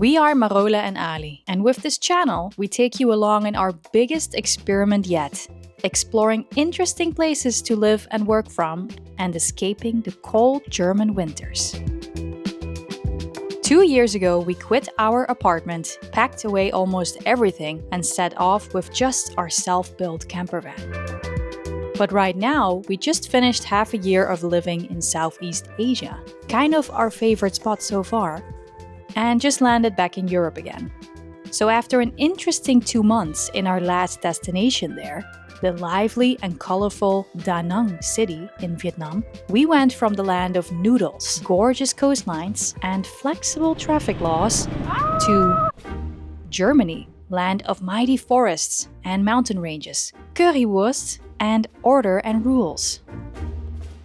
We are Marola and Ali, and with this channel, we take you along in our biggest experiment yet, exploring interesting places to live and work from, and escaping the cold German winters. 2 years ago, we quit our apartment, packed away almost everything, and set off with just our self-built camper van. But right now, we just finished half a year of living in Southeast Asia, kind of our favorite spot so far, and just landed back in Europe again. So after an interesting 2 months in our last destination there, the lively and colorful Da Nang city in Vietnam, we went from the land of noodles, gorgeous coastlines, and flexible traffic laws to Germany, land of mighty forests and mountain ranges, currywurst, and order and rules.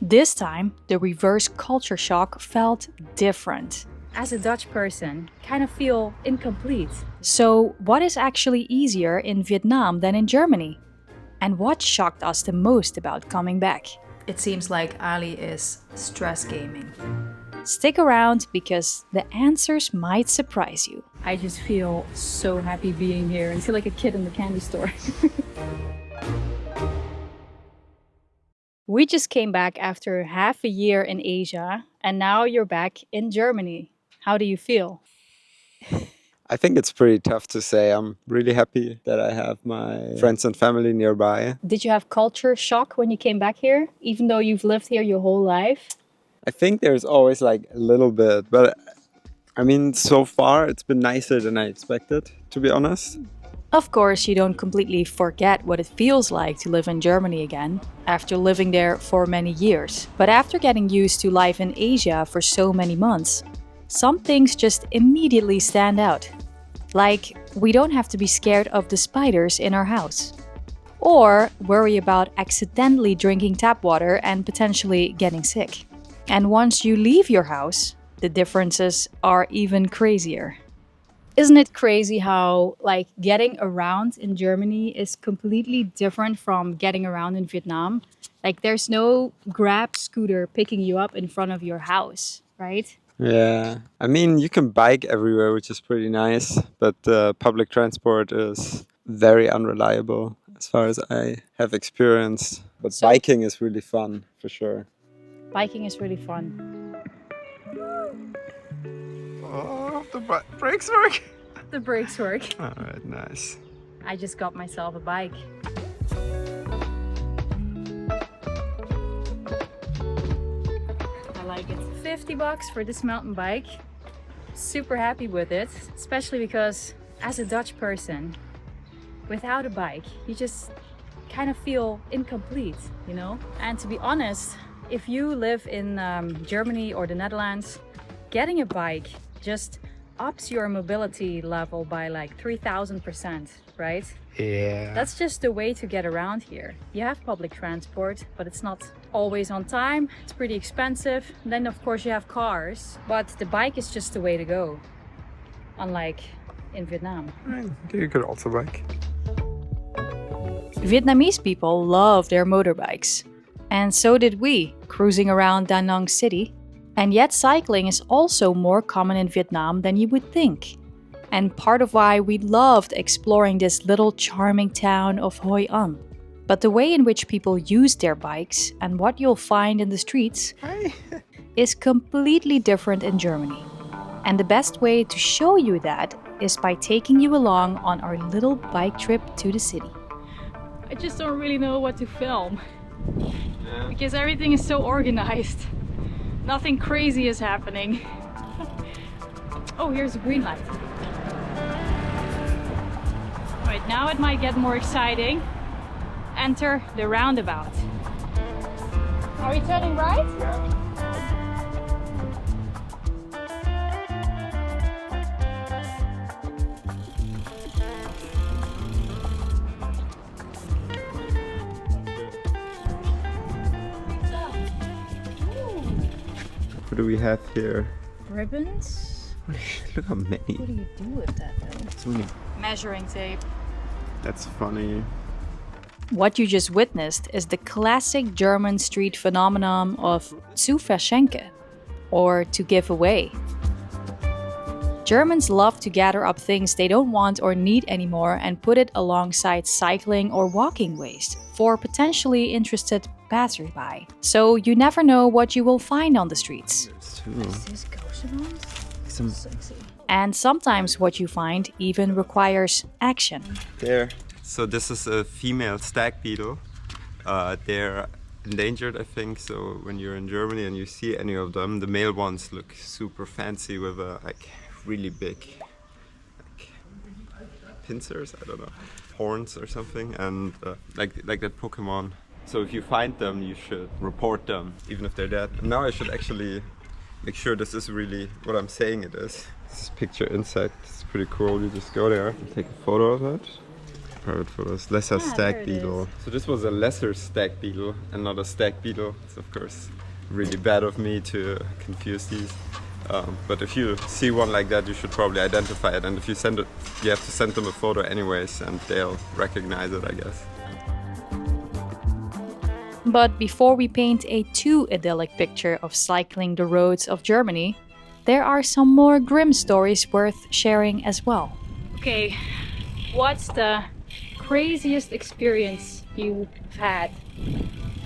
This time, the reverse culture shock felt different. As a Dutch person, kind of feel incomplete. So, what is actually easier in Vietnam than in Germany? And what shocked us the most about coming back? It seems like Ali is stress gaming. Stick around because the answers might surprise you. I just feel so happy being here. I feel like a kid in the candy store. We just came back after half a year in Asia, and now you're back in Germany. How do you feel? I think it's pretty tough to say. I'm really happy that I have my friends and family nearby. Did you have culture shock when you came back here, even though you've lived here your whole life? I think there's always like a little bit, but I mean, so far it's been nicer than I expected, to be honest. Of course, you don't completely forget what it feels like to live in Germany again, after living there for many years. But after getting used to life in Asia for so many months, some things just immediately stand out. Like, we don't have to be scared of the spiders in our house. Or worry about accidentally drinking tap water and potentially getting sick. And once you leave your house, the differences are even crazier. Isn't it crazy how, like, getting around in Germany is completely different from getting around in Vietnam? Like, there's no Grab scooter picking you up in front of your house, right? Yeah, I mean, you can bike everywhere, which is pretty nice, but public transport is very unreliable as far as I have experienced. But So- biking is really fun, for sure. Biking is really fun. Oh, the brakes work! The brakes work. All right, nice. I just got myself a bike. I like it. $50 for this mountain bike. Super happy with it, especially because as a Dutch person, without a bike, you just kind of feel incomplete, you know? And to be honest, if you live in Germany or the Netherlands, getting a bike just ups your mobility level by like 3,000%, right? Yeah. That's just the way to get around here. You have public transport, but it's not always on time. It's pretty expensive. Then of course you have cars, but the bike is just the way to go. Unlike in Vietnam. You could also bike. Vietnamese people love their motorbikes. And so did we, cruising around Da Nang city. And yet cycling is also more common in Vietnam than you would think. And part of why we loved exploring this little charming town of Hoi An. But the way in which people use their bikes and what you'll find in the streets is completely different in Germany. And the best way to show you that is by taking you along on our little bike trip to the city. I just don't really know what to film. Because everything is so organized. Nothing crazy is happening. Oh, here's a green light. Right, now it might get more exciting. Enter the roundabout. Are we turning right? Yeah. What do we have here? Ribbons? Look how many. What do you do with that though? So many. Measuring tape. That's funny. What you just witnessed is the classic German street phenomenon of zu verschenken, or to give away. Germans love to gather up things they don't want or need anymore and put it alongside cycling or walking waste for potentially interested passersby. So you never know what you will find on the streets. And sometimes what you find even requires action. There. So this is a female stag beetle. They're endangered, I think. So when you're in Germany and you see any of them, the male ones look super fancy with really big pincers, I don't know, horns or something, and like that Pokemon. So if you find them, you should report them, even if they're dead. And now I should actually make sure this is really what I'm saying it is. This picture inside, it's pretty cool. You just go there and take a photo of it. Private photos, lesser stag beetle. So this was a lesser stag beetle and not a stag beetle. It's of course really bad of me to confuse these. But if you see one like that, you should probably identify it. And if you send it, you have to send them a photo anyways, and they'll recognize it, I guess. But before we paint a too idyllic picture of cycling the roads of Germany, there are some more grim stories worth sharing as well. Okay, what's the craziest experience you've had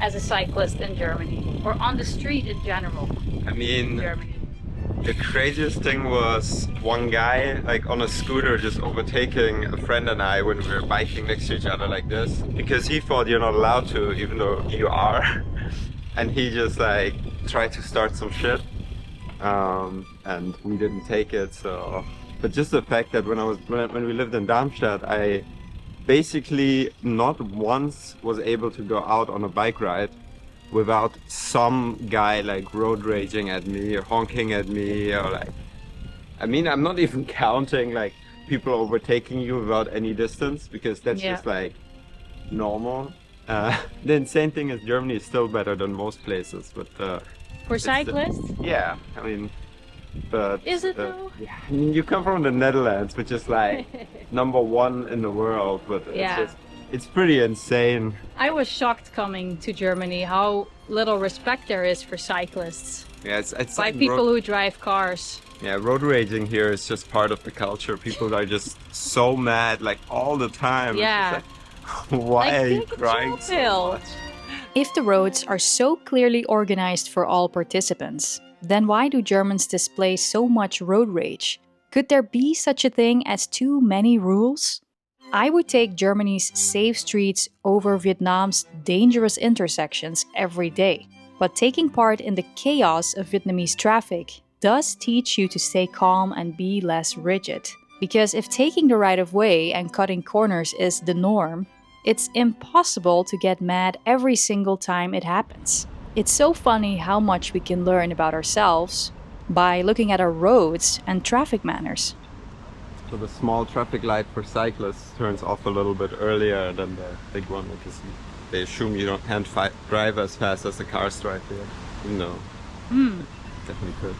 as a cyclist in Germany, or on the street in general? I mean, in Germany? The craziest thing was one guy on a scooter just overtaking a friend and I when we were biking next to each other like this, because he thought you're not allowed to, even though you are. And he just tried to start some shit, and we didn't take it. So, but just the fact that when we lived in Darmstadt, I basically not once was able to go out on a bike ride without some guy road raging at me or honking at me, or I mean, I'm not even counting people overtaking you without any distance, because that's just normal. The insane thing is Germany is still better than most places, but for cyclists? Yeah, I mean, but is it though? Yeah, I mean, you come from the Netherlands, which is number one in the world, but it's pretty insane. I was shocked coming to Germany how little respect there is for cyclists. Yeah, it's by people who drive cars. Yeah, road raging here is just part of the culture. People are just so mad all the time. Yeah. Why are you crying so much? If the roads are so clearly organized for all participants, then why do Germans display so much road rage? Could there be such a thing as too many rules? I would take Germany's safe streets over Vietnam's dangerous intersections every day. But taking part in the chaos of Vietnamese traffic does teach you to stay calm and be less rigid. Because if taking the right of way and cutting corners is the norm, it's impossible to get mad every single time it happens. It's so funny how much we can learn about ourselves by looking at our roads and traffic manners. So the small traffic light for cyclists turns off a little bit earlier than the big one, because they assume you can't drive as fast as the cars drive here. No, definitely could.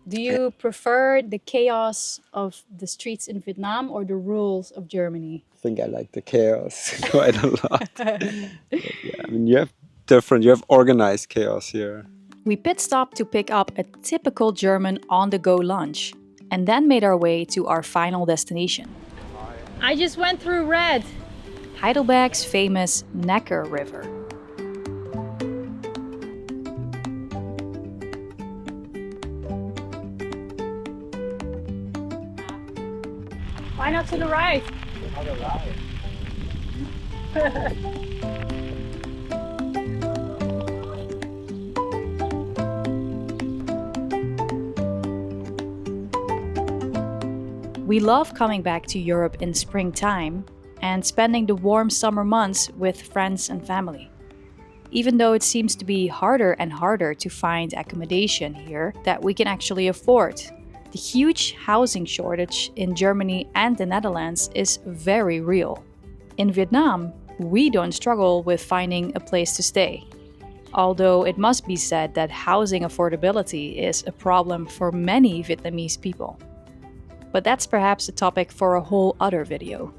Do you prefer the chaos of the streets in Vietnam or the rules of Germany? I think I like the chaos quite a lot. But yeah, I mean, you have organized chaos here. We pit stopped to pick up a typical German on-the-go lunch and then made our way to our final destination. I just went through red. Heidelberg's famous Neckar River. Why not to the right? We love coming back to Europe in springtime and spending the warm summer months with friends and family. Even though it seems to be harder and harder to find accommodation here that we can actually afford, the huge housing shortage in Germany and the Netherlands is very real. In Vietnam, we don't struggle with finding a place to stay. Although it must be said that housing affordability is a problem for many Vietnamese people. But that's perhaps a topic for a whole other video.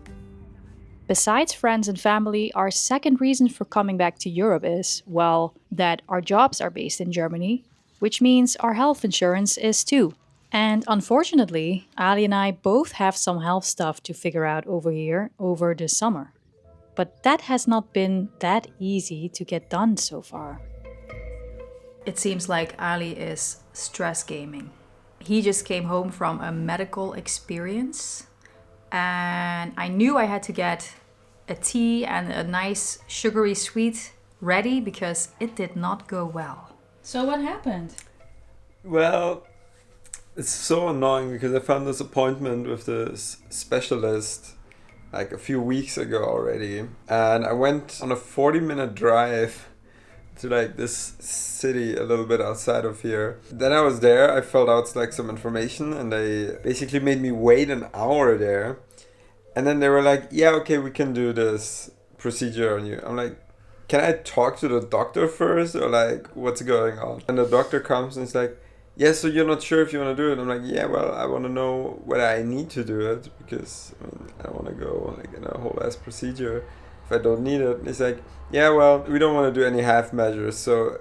Besides friends and family, our second reason for coming back to Europe is, well, that our jobs are based in Germany, which means our health insurance is too. And unfortunately, Ali and I both have some health stuff to figure out over here over the summer. But that has not been that easy to get done so far. It seems like Ali is stress gaming. He just came home from a medical experience, and I knew I had to get a tea and a nice sugary sweet ready because it did not go well. So, what happened? Well, it's so annoying because I found this appointment with this specialist like a few weeks ago already, and I went on a 40-minute drive to like this city a little bit outside of here. Then I was there, I filled out like some information, and they basically made me wait an hour there. And then they were like, yeah, okay, we can do this procedure on you. I'm like, can I talk to the doctor first, or like what's going on? And the doctor comes and it's like, yeah, so you're not sure if you want to do it. I'm like, yeah, well, I want to know whether I need to do it, because I don't want to go like in a whole ass procedure if I don't need it. And he's like, yeah, well, we don't want to do any half measures, so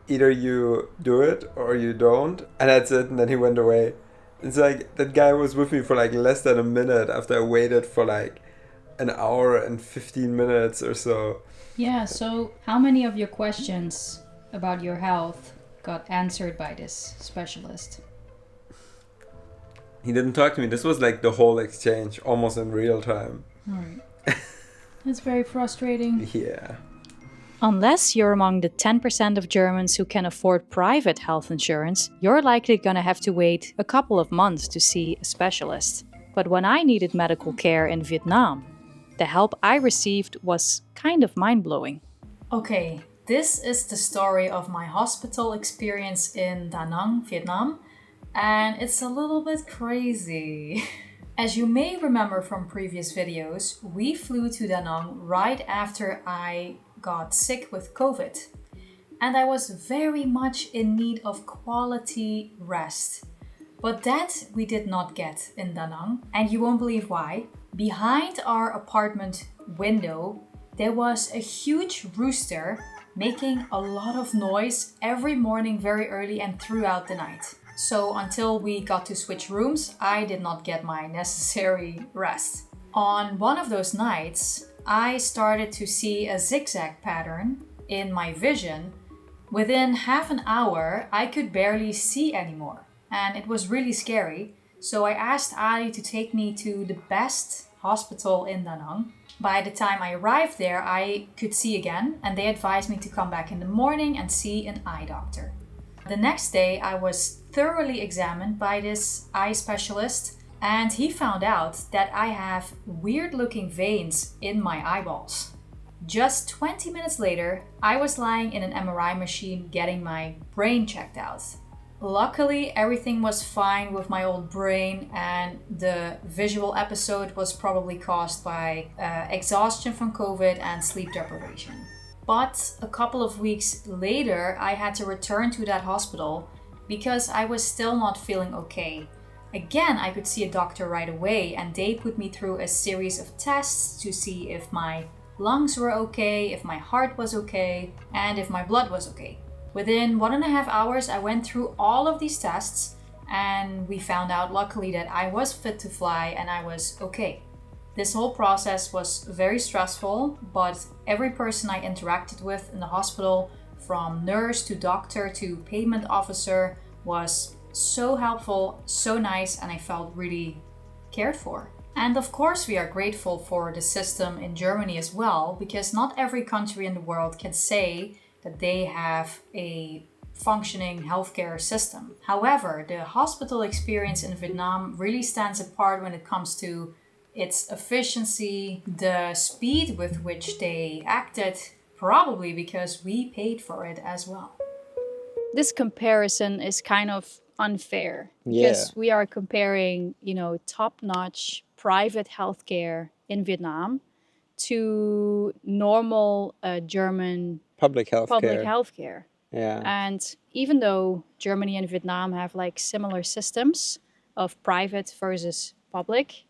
either you do it or you don't, and that's it. And then he went away. It's like that guy was with me for like less than a minute after I waited for like an hour and 15 minutes or so. Yeah, so how many of your questions about your health got answered by this specialist? He didn't talk to me. This was like the whole exchange, almost in real time. All right. That's very frustrating. Yeah. Unless you're among the 10% of Germans who can afford private health insurance, you're likely gonna have to wait a couple of months to see a specialist. But when I needed medical care in Vietnam, the help I received was kind of mind-blowing. Okay, this is the story of my hospital experience in Da Nang, Vietnam, and it's a little bit crazy. As you may remember from previous videos, we flew to Da Nang right after I got sick with COVID, and I was very much in need of quality rest. But that we did not get in Da Nang, and you won't believe why. Behind our apartment window, there was a huge rooster making a lot of noise every morning very early and throughout the night. So until we got to switch rooms, I did not get my necessary rest. On one of those nights, I started to see a zigzag pattern in my vision. Within half an hour, I could barely see anymore, and it was really scary. So I asked Ali to take me to the best hospital in Da Nang. By the time I arrived there, I could see again, and they advised me to come back in the morning and see an eye doctor. The next day, I was thoroughly examined by this eye specialist, and he found out that I have weird-looking veins in my eyeballs. Just 20 minutes later, I was lying in an MRI machine getting my brain checked out. Luckily, everything was fine with my old brain, and the visual episode was probably caused by exhaustion from COVID and sleep deprivation. But a couple of weeks later, I had to return to that hospital because I was still not feeling okay. Again, I could see a doctor right away, and they put me through a series of tests to see if my lungs were okay, if my heart was okay, and if my blood was okay. Within 1.5 hours, I went through all of these tests, and we found out luckily that I was fit to fly and I was okay. This whole process was very stressful, but every person I interacted with in the hospital, from nurse to doctor to payment officer, was so helpful, so nice, and I felt really cared for. And of course, we are grateful for the system in Germany as well, because not every country in the world can say that they have a functioning healthcare system. However, the hospital experience in Vietnam really stands apart when it comes to its efficiency, the speed with which they acted, probably because we paid for it as well. This comparison is kind of unfair because we are comparing, top-notch private healthcare in Vietnam to normal German Public healthcare. Yeah. And even though Germany and Vietnam have like similar systems of private versus public,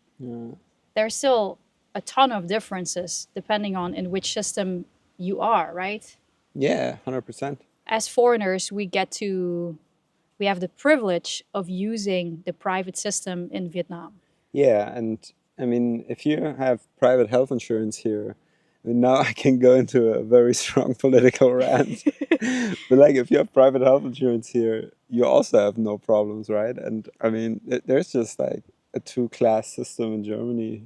there's still a ton of differences depending on in which system you are, right? Yeah, 100%. As foreigners, we have the privilege of using the private system in Vietnam. Yeah, and I mean, if you have private health insurance here, I mean, now I can go into a very strong political rant. But like, if you have private health insurance here, you also have no problems, right? And I mean, there's just like a two-class system in Germany,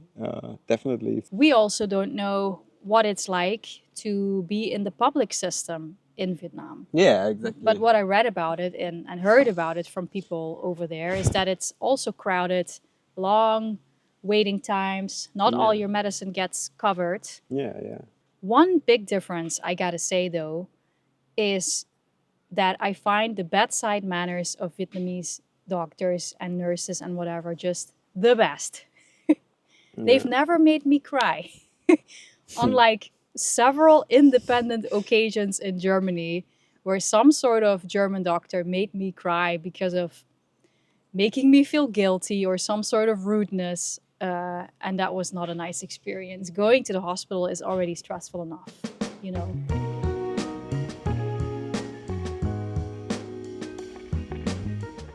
definitely. We also don't know what it's like to be in the public system in Vietnam. Yeah, exactly. But what I read about it and heard about it from people over there is that it's also crowded, long waiting times, not all your medicine gets covered. Yeah, yeah. One big difference, I gotta say though, is that I find the bedside manners of Vietnamese doctors and nurses and whatever just the best. They've never made me cry. Unlike several independent occasions in Germany where some sort of German doctor made me cry because of making me feel guilty or some sort of rudeness. And that was not a nice experience. Going to the hospital is already stressful enough, you know.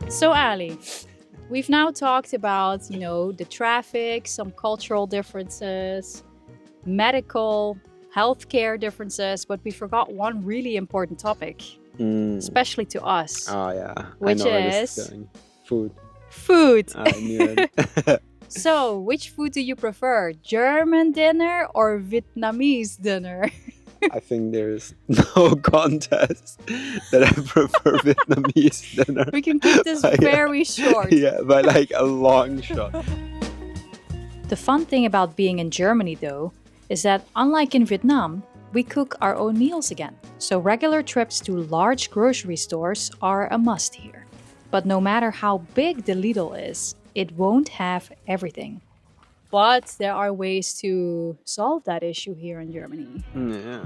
So Ali, we've now talked about, you know, the traffic, some cultural differences, medical, healthcare differences, but we forgot one really important topic, especially to us. Oh yeah, which I know where is this is going. Food. Food. I knew it. So, which food do you prefer? German dinner or Vietnamese dinner? I think there's no contest that I prefer Vietnamese dinner. We can keep this very short. Yeah, by like a long shot. The fun thing about being in Germany, though, is that unlike in Vietnam, we cook our own meals again. So regular trips to large grocery stores are a must here. But no matter how big the Lidl is, it won't have everything. But there are ways to solve that issue here in Germany. Yeah.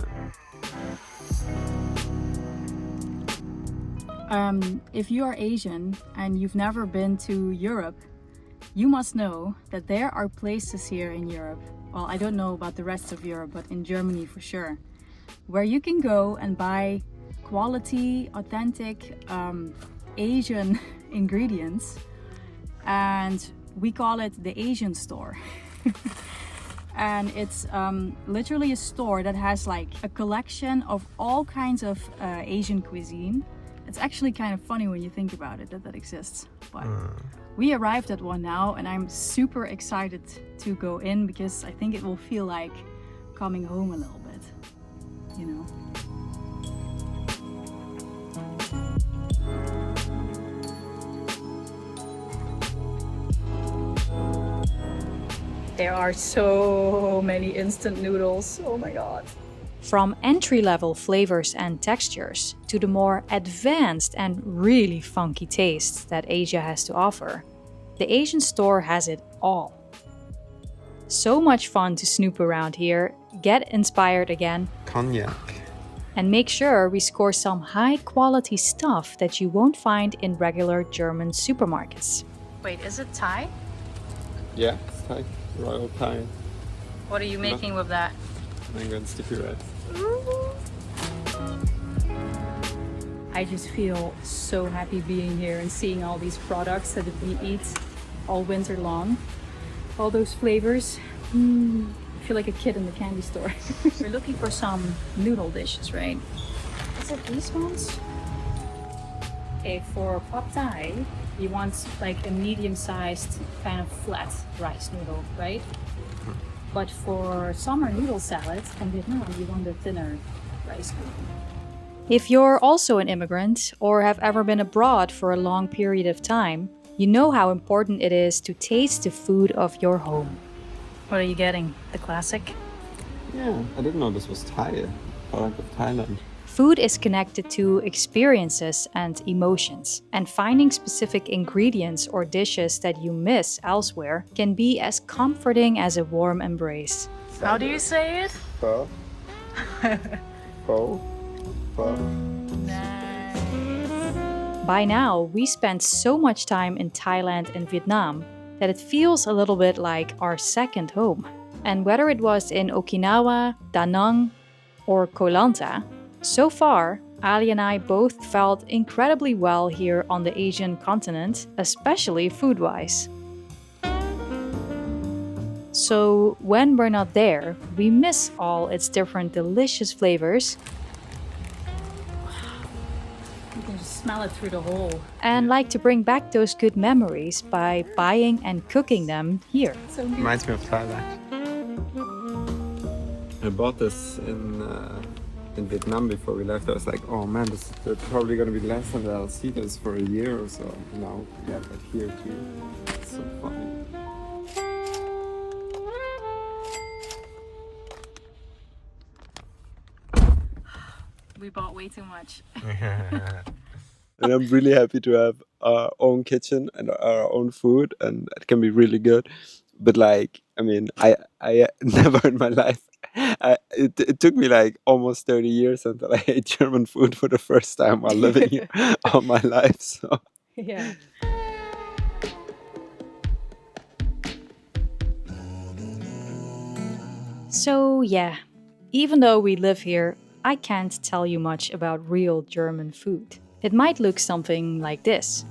If you are Asian and you've never been to Europe, you must know that there are places here in Europe, well, I don't know about the rest of Europe, but in Germany for sure, where you can go and buy quality, authentic Asian ingredients, and we call it the Asian store. And it's literally a store that has like a collection of all kinds of Asian cuisine. It's actually kind of funny when you think about it that exists. But we arrived at one now and I'm super excited to go in because I think it will feel like coming home a little bit, you know. There are so many instant noodles. Oh my god. From entry-level flavors and textures to the more advanced and really funky tastes that Asia has to offer, the Asian store has it all. So much fun to snoop around here, get inspired again, Cognac. and make sure we score some high-quality stuff that you won't find in regular German supermarkets. Wait, is it Thai? Yeah, Thai. Royal Thai. What are you making with that? Mango and sticky rice. I just feel so happy being here and seeing all these products that we eat all winter long. All those flavors. I feel like a kid in the candy store. We're looking for some noodle dishes, right? Is it these ones? Okay, for pad thai, you want like a medium-sized kind of flat rice noodle, right? But for summer noodle salad in Vietnam, you want a thinner rice noodle. If you're also an immigrant or have ever been abroad for a long period of time, you know how important it is to taste the food of your home. What are you getting? The classic? Yeah, I didn't know this was Thai. A product of Thailand. Food is connected to experiences and emotions, and finding specific ingredients or dishes that you miss elsewhere can be as comforting as a warm embrace. How do you say it? Pho. Pho. Pho. Nice. By now, we spent so much time in Thailand and Vietnam that it feels a little bit like our second home. And whether it was in Okinawa, Da Nang, or Koh Lanta, so far, Ali and I both felt incredibly well here on the Asian continent, especially food-wise. So when we're not there, we miss all its different delicious flavors. You can just smell it through the hole. And like to bring back those good memories by buying and cooking them here. So good. Reminds me of Thailand. I bought this in Vietnam before we left. I was like, oh man, they're probably gonna be less and I'll see this for a year or so. Now we have it here too. It's so funny. We bought way too much. And I'm really happy to have our own kitchen and our own food, and it can be really good. But like, I mean, I never in my life. It took me like almost 30 years until I ate German food for the first time while living here all my life. So Yeah. So yeah, even though we live here, I can't tell you much about real German food. It might look something like this.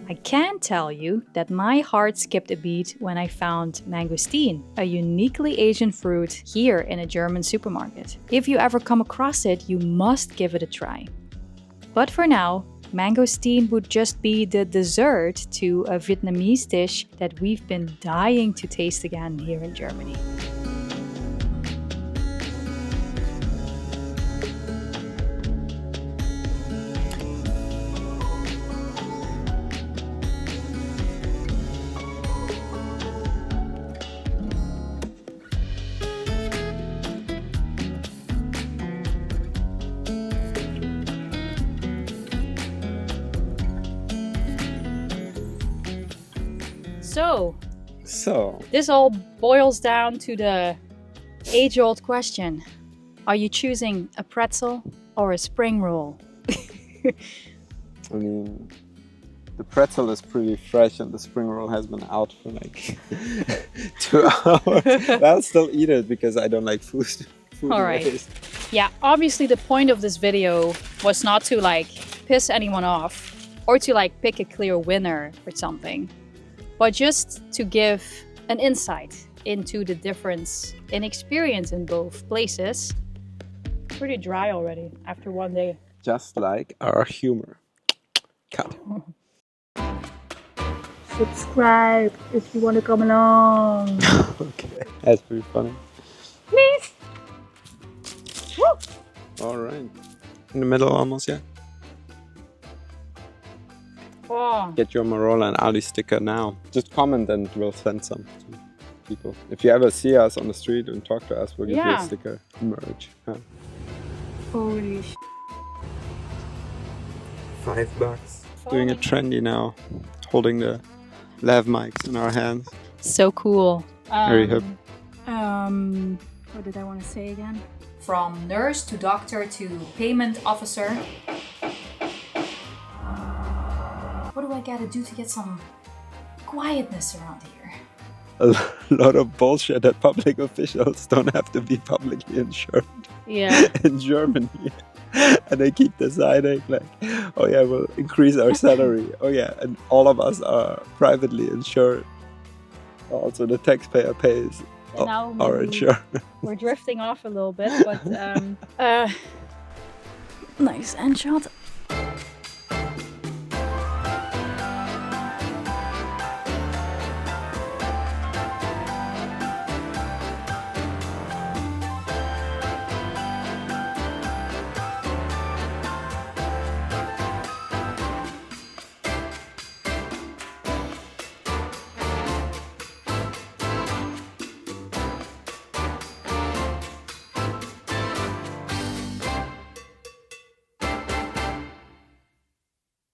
I can tell you that my heart skipped a beat when I found mangosteen, a uniquely Asian fruit here in a German supermarket. If you ever come across it, you must give it a try. But for now, mangosteen would just be the dessert to a Vietnamese dish that we've been dying to taste again here in Germany. So This all boils down to the age-old question. Are you choosing a pretzel or a spring roll? I mean, the pretzel is pretty fresh and the spring roll has been out for like 2 hours. But I'll still eat it because I don't like food All right. waste. Yeah, obviously the point of this video was not to like piss anyone off or to like pick a clear winner or something, but just to give an insight into the difference in experience in both places. Pretty dry already after one day. Just like our humor. Cut. Subscribe if you want to come along. Okay, that's pretty funny. Please. All right. In the middle almost, yeah. Oh, Get your Marola Ali sticker now. Just comment and we'll send some to people. If you ever see us on the street and talk to us, we'll give you Yeah. a sticker merch. Huh? Holy sh**. $5. Doing it trendy now. Holding the lav mics in our hands. so cool. Very hip. What did I want to say again? From nurse to doctor to payment officer. What do I gotta do to get some quietness around here? A lot of bullshit that public officials don't have to be publicly insured Yeah. in Germany. And they keep deciding like, oh yeah, we'll increase our salary. Oh yeah, and all of us are privately insured. Also the taxpayer pays And now our insurance. we're drifting off a little bit, but nice end shot.